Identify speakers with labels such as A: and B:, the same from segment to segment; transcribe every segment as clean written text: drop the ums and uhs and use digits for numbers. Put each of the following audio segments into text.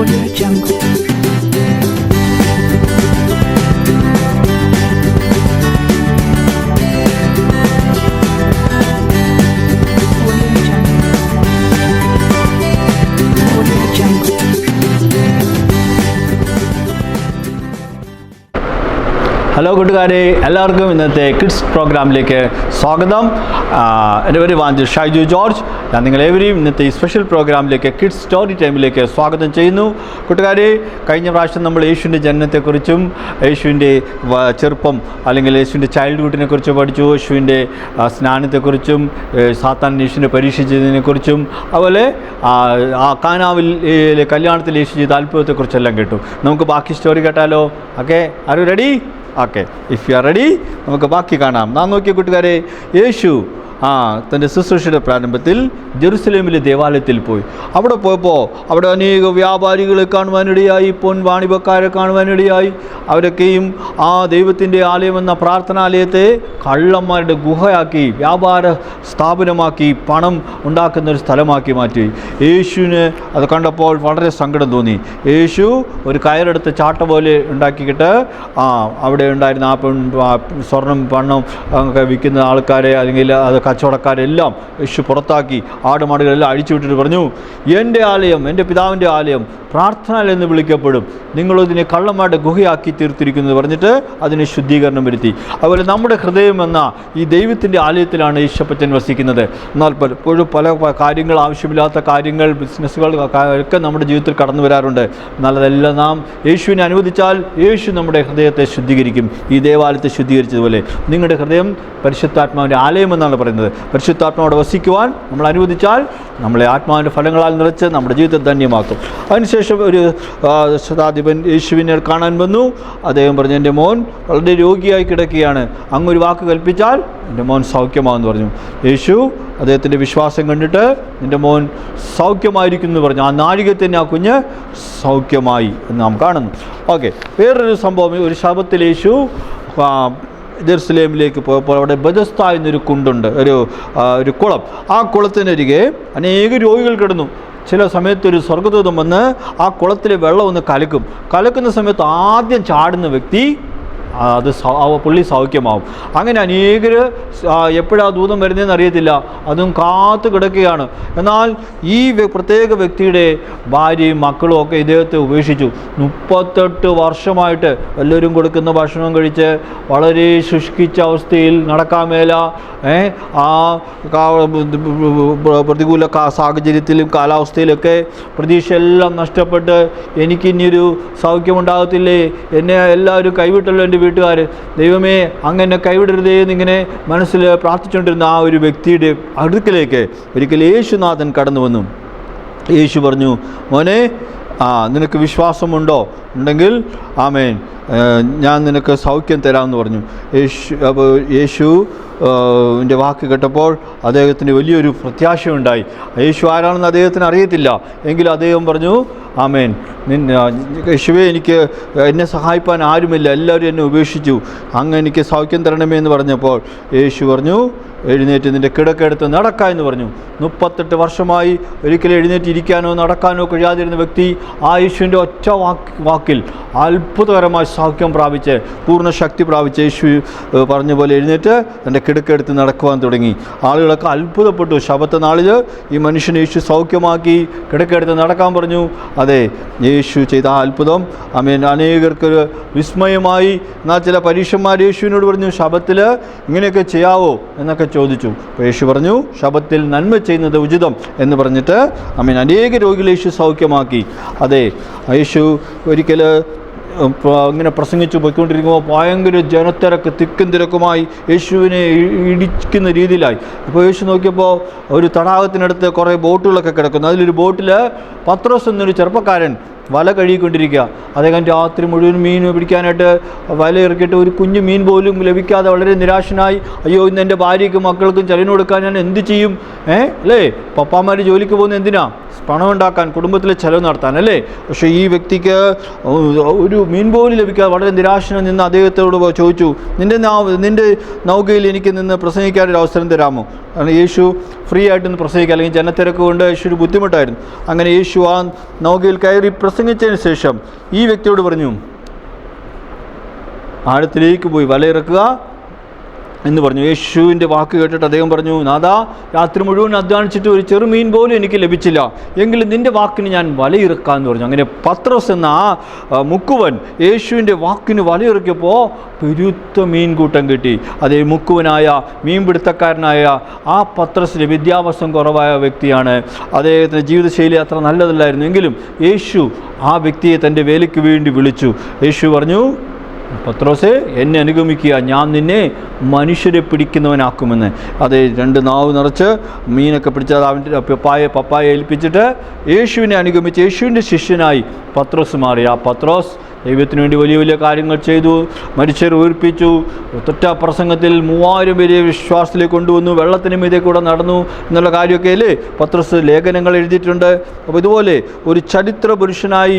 A: Hello കൂട്ടുകാരെ, എല്ലാവർക്കും ഇന്നത്തെ കിഡ്സ് പ്രോഗ്രാമിലേക്ക് സ്വാഗതം. എൻ്റെ പേര് വാഞ്ചൽ ഷൈജു ജോർജ്. ഞാൻ നിങ്ങളേവരെയും ഇന്നത്തെ ഈ സ്പെഷ്യൽ പ്രോഗ്രാമിലേക്ക് കിഡ്സ് സ്റ്റോറി ടൈമിലേക്ക് സ്വാഗതം ചെയ്യുന്നു. കൂട്ടുകാരെ, കഴിഞ്ഞ പ്രാവശ്യം നമ്മൾ യേശുവിൻ്റെ ജനനത്തെക്കുറിച്ചും യേശുവിൻ്റെ ചെറുപ്പം അല്ലെങ്കിൽ യേശുവിൻ്റെ ചൈൽഡ്ഹുഡിനെ കുറിച്ച് പഠിച്ചു. യേശുവിൻ്റെ സ്നാനത്തെക്കുറിച്ചും സാത്താൻ യേശുവിനെ പരീക്ഷിച്ചതിനെക്കുറിച്ചും അതുപോലെ കാനാവിൽ കല്യാണത്തിൽ യേശു ചെയ്ത അത്ഭുതത്തെക്കുറിച്ചെല്ലാം കേട്ടു. നമുക്ക് ബാക്കി സ്റ്റോറി കേട്ടാലോ? Okay, are you ready? Okay, if you are ready നമുക്ക് ബാക്കി കാണാം. നാം നോക്കിയ കൂട്ടുകാരെ, യേശു തൻ്റെ ശുശ്രൂഷയുടെ പ്രാരംഭത്തിൽ ജെറുസലേമിലെ ദേവാലയത്തിൽ പോയി. അവിടെ പോയപ്പോൾ അവിടെ അനേക വ്യാപാരികളെ കാണുവാനിടയായി, വാണിഭക്കാരെ കാണുവാനിടയായി. അവരൊക്കെയും ആ ദൈവത്തിൻ്റെ ആലയമെന്ന പ്രാർത്ഥനാലയത്തെ കള്ളന്മാരുടെ ഗുഹയാക്കി, വ്യാപാര സ്ഥാപനമാക്കി, പണം ഉണ്ടാക്കുന്ന ഒരു സ്ഥലമാക്കി മാറ്റി. യേശുവിന് അത് കണ്ടപ്പോൾ വളരെ സങ്കടം തോന്നി. യേശു ഒരു കയറെടുത്ത് ചാട്ട പോലെ ഉണ്ടാക്കിയിട്ട് അവിടെ ഉണ്ടായിരുന്ന സ്വർണം പണം ഒക്കെ വിൽക്കുന്ന ആൾക്കാരെ അല്ലെങ്കിൽ അത് കച്ചവടക്കാരെല്ലാം യേശു പുറത്താക്കി. ആടുമാടുകളെല്ലാം അഴിച്ചുവിട്ടിട്ട് പറഞ്ഞു, എൻ്റെ ആലയം, എൻ്റെ പിതാവിൻ്റെ ആലയം പ്രാർത്ഥനാലയം എന്ന് വിളിക്കപ്പെടും. നിങ്ങളിതിനെ കള്ളന്മാരുടെ ഗുഹയാക്കി തീർത്തിരിക്കുന്നത് പറഞ്ഞിട്ട് അതിനെ ശുദ്ധീകരണം വരുത്തി. അതുപോലെ നമ്മുടെ ഹൃദയം എന്ന ഈ ദൈവത്തിൻ്റെ ആലയത്തിലാണ് യേശപ്പച്ചൻ വസിക്കുന്നത്. എന്നാൽ പലപ്പോഴും പല കാര്യങ്ങൾ, ആവശ്യമില്ലാത്ത കാര്യങ്ങൾ, ബിസിനസ്സുകൾ ഒക്കെ നമ്മുടെ ജീവിതത്തിൽ കടന്നു വരാറുണ്ട്. എന്നാൽ അതെല്ലാം നാം യേശുവിനെ അനുവദിച്ചാൽ യേശു നമ്മുടെ ഹൃദയത്തെ ശുദ്ധീകരിക്കും. ഈ ദേവാലയത്തെ ശുദ്ധീകരിച്ചതുപോലെ നിങ്ങളുടെ ഹൃദയം പരിശുദ്ധാത്മാവിൻ്റെ ആലയം എന്നാണ് പറയുന്നത്. പരിശുദ്ധാത്മാവോടെ വസിക്കുവാൻ നമ്മൾ അനുവദിച്ചാൽ നമ്മളെ ആത്മാവിൻ്റെ ഫലങ്ങളാൽ നിറച്ച് നമ്മുടെ ജീവിതത്തെ ധന്യമാക്കും. അതിനുശേഷം ഒരു ശതാധിപൻ യേശുവിനെ കാണാൻ വന്നു. അദ്ദേഹം പറഞ്ഞു, എൻ്റെ മോൻ വളരെ രോഗിയായി കിടക്കുകയാണ്, അങ്ങൊരു വാക്ക് കൽപ്പിച്ചാൽ എൻ്റെ മോൻ സൗഖ്യമാവെന്ന് പറഞ്ഞു. യേശു അദ്ദേഹത്തിൻ്റെ വിശ്വാസം കണ്ടിട്ട് നിൻ്റെ മോൻ സൗഖ്യമായിരിക്കുന്നു എന്ന് പറഞ്ഞു. ആ നാഴികയിൽ തന്നെ ആ കുഞ്ഞ് സൗഖ്യമായി എന്ന് നാം കാണുന്നു. ഓക്കെ, വേറൊരു സംഭവം, ഒരു ശബത്തിൽ യേശു ജെറുസലേമിലേക്ക് പോയപ്പോൾ അവിടെ ബെഥസ്ത എന്നൊരു കുണ്ടുണ്ട്, ഒരു കുളം. ആ കുളത്തിനരികെ അനേക രോഗികൾ കിടന്നു. ചില സമയത്ത് ഒരു സ്വർഗ്ഗദൂതൻ വന്ന് ആ കുളത്തിലെ വെള്ളം ഒന്ന് കലക്കുന്ന സമയത്ത് ആദ്യം ചാടുന്ന വ്യക്തി പുള്ളി സൗഖ്യമാവും. അങ്ങനെ അനേകർ എപ്പോഴാണ് ദൂതം വരുന്നതെന്ന് അറിയത്തില്ല, അതും കാത്തു കിടക്കുകയാണ്. എന്നാൽ ഈ പ്രത്യേക വ്യക്തിയുടെ ഭാര്യയും മക്കളും ഒക്കെ ഇദ്ദേഹത്തെ ഉപേക്ഷിച്ചു. 38 വർഷമായിട്ട് എല്ലാവരും കൊടുക്കുന്ന ഭക്ഷണം കഴിച്ച് വളരെ ശുഷ്കിച്ച അവസ്ഥയിൽ നടക്കാൻ മേല, ആ പ്രതികൂല സാഹചര്യത്തിലും കാലാവസ്ഥയിലൊക്കെ പ്രതീക്ഷയെല്ലാം നഷ്ടപ്പെട്ട് എനിക്കിനിയൊരു സൗഖ്യമുണ്ടാകത്തില്ലേ, എന്നെ എല്ലാവരും കൈവിട്ടല്ലോ എൻ്റെ വീട്ടുകാർ, ദൈവമേ അങ്ങനെ കൈവിടരുതേ എന്നിങ്ങനെ മനസ്സിൽ പ്രാർത്ഥിച്ചുകൊണ്ടിരുന്ന ആ ഒരു വ്യക്തിയുടെ അടുക്കലേക്ക് ഒരിക്കൽ യേശുനാഥൻ കടന്നു വന്നു. യേശു പറഞ്ഞു, മോനെ, നിനക്ക് വിശ്വാസമുണ്ടോ? ഉണ്ടെങ്കിൽ ആമേൻ, ഞാൻ നിനക്ക് സൗഖ്യം തരാമെന്ന് പറഞ്ഞു. യേശുവിൻ്റെ വാക്ക് കേട്ടപ്പോൾ അദ്ദേഹത്തിന് വലിയൊരു പ്രത്യാശയുണ്ടായി. യേശു ആരാണെന്ന് അദ്ദേഹത്തിന് അറിയത്തില്ല, എങ്കിലും അദ്ദേഹം പറഞ്ഞു, ആമേൻ, യേശുവേ, എന്നെ സഹായിപ്പാൻ ആരുമില്ല, എല്ലാവരും എന്നെ ഉപേക്ഷിച്ചു, അങ്ങ് എനിക്ക് സൗഖ്യം തരണമേ എന്ന് പറഞ്ഞപ്പോൾ യേശു പറഞ്ഞു, എഴുന്നേറ്റ് നിൻ്റെ കിടക്കെടുത്ത് നടക്കുക എന്ന് പറഞ്ഞു. 38 വർഷമായി ഒരിക്കലും എഴുന്നേറ്റ് ഇരിക്കാനോ നടക്കാനോ കഴിയാതിരുന്ന വ്യക്തി ആ യേശുവിൻ്റെ ഒറ്റ വാക്കിൽ അത്ഭുതകരമായി സൗഖ്യം പ്രാപിച്ച് പൂർണ്ണ ശക്തി പ്രാപിച്ച് യേശു പറഞ്ഞ പോലെ എഴുന്നേറ്റ് തൻ്റെ കിടക്കെടുത്ത് നടക്കുവാൻ തുടങ്ങി. ആളുകളൊക്കെ അത്ഭുതപ്പെട്ടു. ശബത്ത് നാളിൽ ഈ മനുഷ്യനെ യേശു സൗഖ്യമാക്കി കിടക്കെടുത്ത് നടക്കാൻ പറഞ്ഞു. അതെ, യേശു ചെയ്ത ആ അത്ഭുതം അനേകർക്ക് വിസ്മയമായി. എന്നാൽ ചില പരീക്ഷന്മാർ യേശുവിനോട് പറഞ്ഞു, ശബത്തിൽ ഇങ്ങനെയൊക്കെ ചെയ്യാവോ എന്നൊക്കെ ചോദിച്ചു. അപ്പോൾ യേശു പറഞ്ഞു, ശബത്തിൽ നന്മ ചെയ്യുന്നത് ഉചിതം എന്ന് പറഞ്ഞിട്ട് അനേക രോഗികളെ യേശു സൗഖ്യമാക്കി. അതെ, യേശു ഒരിക്കൽ ഇങ്ങനെ പ്രസംഗിച്ചു പോയിക്കൊണ്ടിരിക്കുമ്പോൾ ഭയങ്കര ജനത്തിരക്ക്, തിക്കും തിരക്കുമായി യേശുവിനെ ഇടിക്കുന്ന രീതിയിലായി. അപ്പോൾ യേശു നോക്കിയപ്പോൾ ഒരു തടാകത്തിനടുത്ത് കുറേ ബോട്ടുകളൊക്കെ കിടക്കുന്നു. അതിലൊരു ബോട്ടിൽ പത്രോസ് എന്നൊരു ചെറുപ്പക്കാരൻ വല കഴുകിക്കൊണ്ടിരിക്കുക. അദ്ദേഹം രാത്രി മുഴുവൻ മീൻ പിടിക്കാനായിട്ട് വല ഇറക്കിയിട്ട് ഒരു കുഞ്ഞു മീൻ പോലും ലഭിക്കാതെ വളരെ നിരാശനായി, അയ്യോ, ഇന്ന് എൻ്റെ ഭാര്യയ്ക്കും മക്കൾക്കും ചെലവിന് കൊടുക്കാൻ ഞാൻ എന്ത് ചെയ്യും? അല്ലേ, പപ്പാമാർ ജോലിക്ക് പോകുന്ന എന്തിനാ? പണം ഉണ്ടാക്കാൻ, കുടുംബത്തിലെ ചെലവ് നടത്താൻ അല്ലേ. പക്ഷേ ഈ വ്യക്തിക്ക് ഒരു മീൻ പോലും ലഭിക്കാതെ വളരെ നിരാശനായി നിന്ന് അദ്ദേഹത്തോട് ചോദിച്ചു, നിൻ്റെ നൗകയിൽ എനിക്ക് നിന്ന് പ്രസംഗിക്കാനൊരു അവസരം തരാമോ? കാരണം യേശു ഫ്രീ ആയിട്ടൊന്ന് പ്രസംഗിക്കുക, അല്ലെങ്കിൽ ജനത്തിരക്ക് കൊണ്ട് യേശു ഒരു ബുദ്ധിമുട്ടായിരുന്നു. അങ്ങനെ യേശു ആ നൗകയിൽ കയറി പ്രസംഗിച്ചതിന് ശേഷം ഈ വ്യക്തിയോട് പറഞ്ഞു, ആഴത്തിലേക്ക് പോയി വലയിറക്കുക എന്ന് പറഞ്ഞു. യേശുവിൻ്റെ വാക്ക് കേട്ടിട്ട് അദ്ദേഹം പറഞ്ഞു, നാഥാ, രാത്രി മുഴുവൻ അധ്വാനിച്ചിട്ട് ഒരു ചെറുമീൻ പോലും എനിക്ക് ലഭിച്ചില്ല, എങ്കിലും നിൻ്റെ വാക്കിന് ഞാൻ വലയിറക്കാമെന്ന് പറഞ്ഞു. അങ്ങനെ പത്രോസ് എന്ന ആ മുക്കുവൻ യേശുവിൻ്റെ വാക്കിന് വലയിറക്കിയപ്പോൾ പെരുത്ത മീൻകൂട്ടം കിട്ടി. അതേ മുക്കുവനായ മീൻപിടുത്തക്കാരനായ ആ പത്രോസിൻ്റെ വിദ്യാഭ്യാസം കുറവായ വ്യക്തിയാണ്. അദ്ദേഹത്തിൻ്റെ ജീവിതശൈലി അത്ര നല്ലതല്ലായിരുന്നു. എങ്കിലും യേശു ആ വ്യക്തിയെ തൻ്റെ വേലയ്ക്ക് വേണ്ടി വിളിച്ചു. യേശു പറഞ്ഞു, പത്രോസേ, എന്നെ അനുഗമിക്കുക, ഞാൻ നിന്നെ മനുഷ്യരെ പിടിക്കുന്നവനാക്കുമെന്ന്. അത് 2 നാവ് നിറച്ച് മീനൊക്കെ പിടിച്ചത് അവൻ്റെ പപ്പായ ഏൽപ്പിച്ചിട്ട് യേശുവിനെ അനുഗമിച്ച് യേശുവിൻ്റെ ശിഷ്യനായി പത്രോസ് മാറി. ആ പത്രോസ് ദൈവത്തിന് വേണ്ടി വലിയ വലിയ കാര്യങ്ങൾ ചെയ്തു, മരിച്ചവരെ ഉയർപ്പിച്ചു. ഒറ്റ പ്രസംഗത്തിൽ 3000 പേരെ വിശ്വാസത്തിലേക്ക് കൊണ്ടുവന്നു, വെള്ളത്തിന് മീതെ കൂടെ നടന്നു എന്നുള്ള കാര്യമൊക്കെ അല്ലേ പത്രോസ് ലേഖനങ്ങൾ എഴുതിയിട്ടുണ്ട്. അപ്പോൾ ഇതുപോലെ ഒരു ചരിത്ര പുരുഷനായി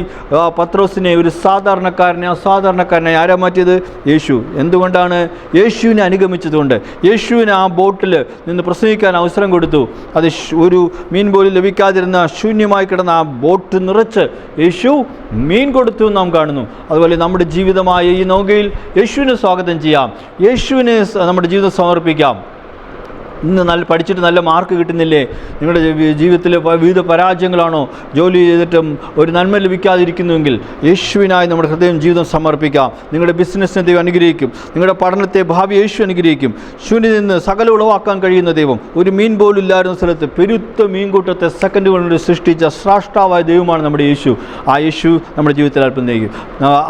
A: പത്രോസിനെ, ഒരു സാധാരണക്കാരനെ അസാധാരണക്കാരനായി ആരാ മാറ്റിയത്? യേശു. എന്തുകൊണ്ടാണ്? യേശുവിനെ അനുഗമിച്ചതുകൊണ്ട്. യേശുവിന് ആ ബോട്ടിൽ നിന്ന് പ്രസംഗിക്കാൻ അവസരം കൊടുത്തു. അത് ഒരു മീൻ പോലും ലഭിക്കാതിരുന്ന ശൂന്യമായി കിടന്ന ആ ബോട്ട് നിറച്ച് യേശു മീൻ കൊടുത്തു നാം കാണുന്നു. അതുപോലെ നമ്മുടെ ജീവിതമായ ഈ നൗകയിൽ യേശുവിനെ സ്വാഗതം ചെയ്യാം, യേശുവിനെ നമ്മുടെ ജീവിതം സമർപ്പിക്കാം. ഇന്ന് പഠിച്ചിട്ട് നല്ല മാർക്ക് കിട്ടുന്നില്ലേ? നിങ്ങളുടെ ജീവിതത്തിൽ വിവിധ പരാജയങ്ങളാണോ? ജോലി ചെയ്തിട്ടും ഒരു നന്മ ലഭിക്കാതിരിക്കുന്നുവെങ്കിൽ യേശുവിനായി നമ്മുടെ ഹൃദയം ജീവിതം സമർപ്പിക്കാം. നിങ്ങളുടെ ബിസിനസ്സിനെ ദൈവം അനുഗ്രഹിക്കും, നിങ്ങളുടെ പഠനത്തെ ഭാവി യേശു അനുഗ്രഹിക്കും. ശൂന്യത്തിൽ നിന്ന് സകലം ഉളവാക്കാൻ കഴിയുന്ന ദൈവം, ഒരു മീൻ പോലും ഇല്ലായിരുന്ന സ്ഥലത്ത് പെരുത്ത മീൻകൂട്ടത്തെ സെക്കൻഡുകളിലൂടെ സൃഷ്ടിച്ച സ്രാഷ്ടാവായ ദൈവമാണ് നമ്മുടെ യേശു. ആ യേശു നമ്മുടെ ജീവിതത്തിൽ അത്ഭുതം ചെയ്യും.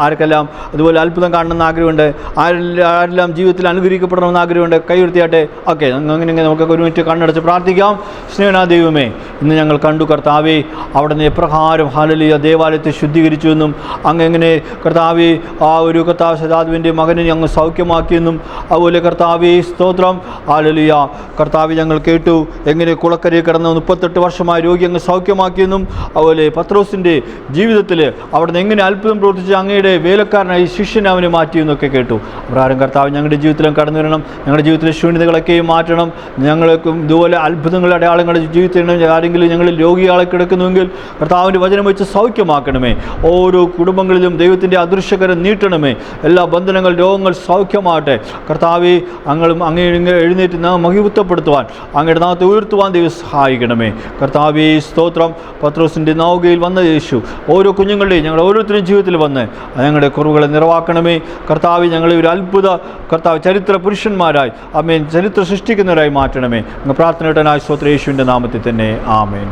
A: ആർക്കെല്ലാം അതുപോലെ അത്ഭുതം കാണണമെന്ന് ആഗ്രഹമുണ്ട്? ആരെല്ലാം ജീവിതത്തിൽ അനുഗ്രഹിക്കപ്പെടണമെന്ന് ആഗ്രഹമുണ്ട്? കൈ ഉയർത്തിയാട്ടെ. ഓക്കെ, അങ്ങനെ നമുക്കൊക്കെ ഒരു മിനിറ്റ് കണ്ണടച്ച് പ്രാർത്ഥിക്കാം. സ്നേഹനാ ദൈവമേ, ഇന്ന് ഞങ്ങൾ കണ്ടു കർത്താവേ, അവിടുന്ന് എപ്രകാരം ഹല്ലേലൂയ ദേവാലയത്തെ ശുദ്ധീകരിച്ചു എന്നും അങ്ങനെ കർത്താവേ ആ ഒരു കർത്താവ് ശതാധിപൻ്റെ മകനെ ഞങ്ങൾ സൗഖ്യമാക്കിയെന്നും അതുപോലെ കർത്താവേ സ്തോത്രം ഹല്ലേലൂയ കർത്താവേ ഞങ്ങൾ കേട്ടു എങ്ങനെ കുളക്കരയിൽ കിടന്ന 38 വർഷമായ രോഗി അങ്ങ് സൗഖ്യമാക്കിയെന്നും അതുപോലെ പത്രോസിൻ്റെ ജീവിതത്തിൽ അവിടുന്ന് എങ്ങനെ അത്ഭുതം പ്രവർത്തിച്ച് അങ്ങയുടെ വേലക്കാരനായി ശിഷ്യനെ അവനെ മാറ്റിയെന്നൊക്കെ കേട്ടു. പ്രകാരം കർത്താവ് ഞങ്ങളുടെ ജീവിതത്തിലും കടന്നു വരണം, ഞങ്ങളുടെ ജീവിതത്തിലെ ശൂന്യതകളൊക്കെയും മാറ്റണം. ഞങ്ങൾക്കും ഇതുപോലെ അത്ഭുതങ്ങളുടെ അടയാളങ്ങളുടെ ജീവിതത്തിൽ ആരെങ്കിലും ഞങ്ങളിൽ രോഗിയാളെ കിടക്കുന്നുവെങ്കിൽ കർത്താവിൻ്റെ വചനം വെച്ച് സൗഖ്യമാക്കണമേ. ഓരോ കുടുംബങ്ങളിലും ദൈവത്തിൻ്റെ അദൃശ്യകരം നീട്ടണമേ. എല്ലാ ബന്ധനങ്ങൾ, രോഗങ്ങൾ സൗഖ്യമാകട്ടെ. കർത്താവെ, അങ്ങേ എഴുന്നേറ്റ് നാം മഹിമപ്പെടുത്തുവാൻ, അങ്ങയുടെ നാമത്തെ ഉയർത്തുവാൻ ദൈവം സഹായിക്കണമേ. കർത്താവെ സ്തോത്രം. പത്രോസിൻ്റെ നൗകയിൽ വന്ന യേശു ഓരോ കുഞ്ഞുങ്ങളുടെയും ഞങ്ങൾ ഓരോരുത്തരും ജീവിതത്തിൽ വന്ന് ഞങ്ങളുടെ കുറവുകളെ നിറവാക്കണമേ. കർത്താവെ, ഞങ്ങളെ ഒരു അത്ഭുത കർത്താവ് ചരിത്ര പുരുഷന്മാരായി ആമേൻ ചരിത്ര സൃഷ്ടിക്കുന്നവരായി മാറ്റണമേ. പ്രാർത്ഥനയോടനായ സ്തോത്രം യേശുവിൻ്റെ നാമത്തിൽ തന്നെ. ആമേൻ.